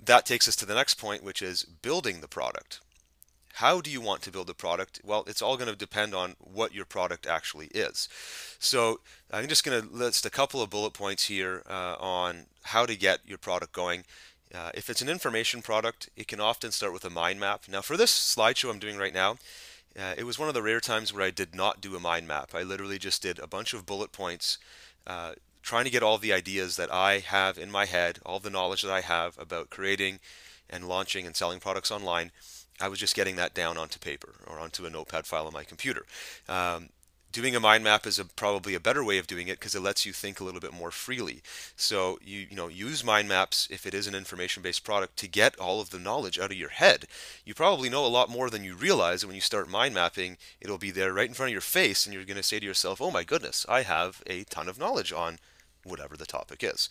that takes us to the next point, which is building the product. How do you want to build a product? Well, it's all going to depend on what your product actually is. So I'm just going to list a couple of bullet points here on how to get your product going. If it's an information product, it can often start with a mind map. Now, for this slideshow I'm doing right now, it was one of the rare times where I did not do a mind map. I literally just did a bunch of bullet points, trying to get all the ideas that I have in my head, all the knowledge that I have about creating and launching and selling products online. I was just getting that down onto paper or onto a notepad file on my computer. Doing a mind map is probably a better way of doing it because it lets you think a little bit more freely. So you use mind maps if it is an information-based product to get all of the knowledge out of your head. You probably know a lot more than you realize, and when you start mind mapping, it'll be there right in front of your face, and you're going to say to yourself, "Oh my goodness, I have a ton of knowledge on whatever the topic is."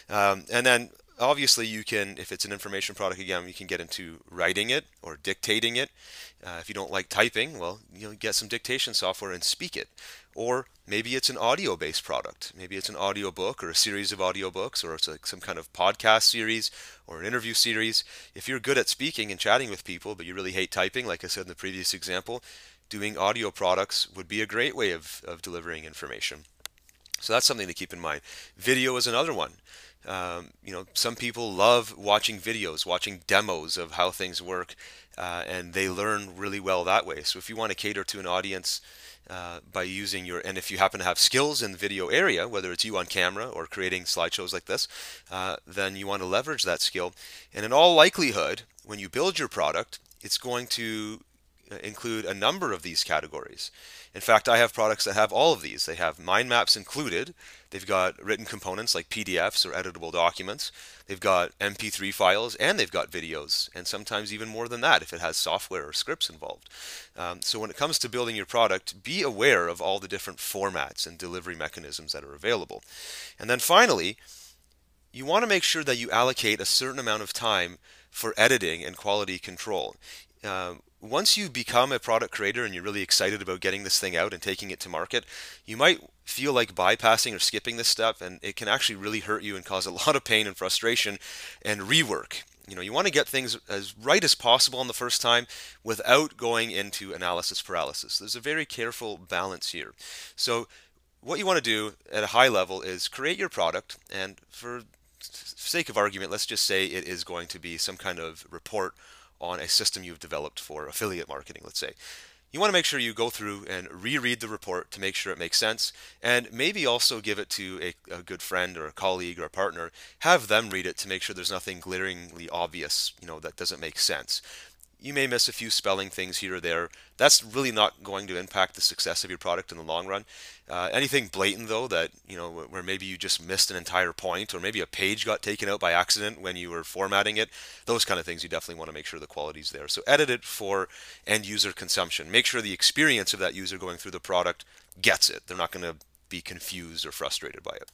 And then obviously you can, if it's an information product, again, you can get into writing it or dictating it. If you don't like typing, well, get some dictation software and speak it. Or maybe it's an audio-based product. Maybe it's an audiobook or a series of audiobooks, or it's like some kind of podcast series or an interview series. If you're good at speaking and chatting with people, but you really hate typing, like I said in the previous example, doing audio products would be a great way of delivering information. So that's something to keep in mind. Video is another one. Some people love watching videos, watching demos of how things work, and they learn really well that way. So if you want to cater to an audience by using and if you happen to have skills in the video area, whether it's you on camera or creating slideshows like this, then you want to leverage that skill. And in all likelihood, when you build your product, it's going to include a number of these categories. In fact, I have products that have all of these. They have mind maps included. They've got written components like PDFs or editable documents. They've got MP3 files, and they've got videos, and sometimes even more than that if it has software or scripts involved. So when it comes to building your product, be aware of all the different formats and delivery mechanisms that are available. And then finally, you want to make sure that you allocate a certain amount of time for editing and quality control. Once you become a product creator and you're really excited about getting this thing out and taking it to market, you might feel like bypassing or skipping this step, and it can actually really hurt you and cause a lot of pain and frustration and rework. You want to get things as right as possible on the first time without going into analysis paralysis. There's a very careful balance here. So what you want to do at a high level is create your product, and for sake of argument, let's just say it is going to be some kind of report on a system you've developed for affiliate marketing, let's say. You want to make sure you go through and reread the report to make sure it makes sense, and maybe also give it to a good friend or a colleague or a partner. Have them read it to make sure there's nothing glaringly obvious, that doesn't make sense. You may miss a few spelling things here or there. That's really not going to impact the success of your product in the long run. Anything blatant though, that where maybe you just missed an entire point, or maybe a page got taken out by accident when you were formatting it, those kind of things you definitely want to make sure the quality's there. So edit it for end user consumption. Make sure the experience of that user going through the product gets it. They're not going to be confused or frustrated by it.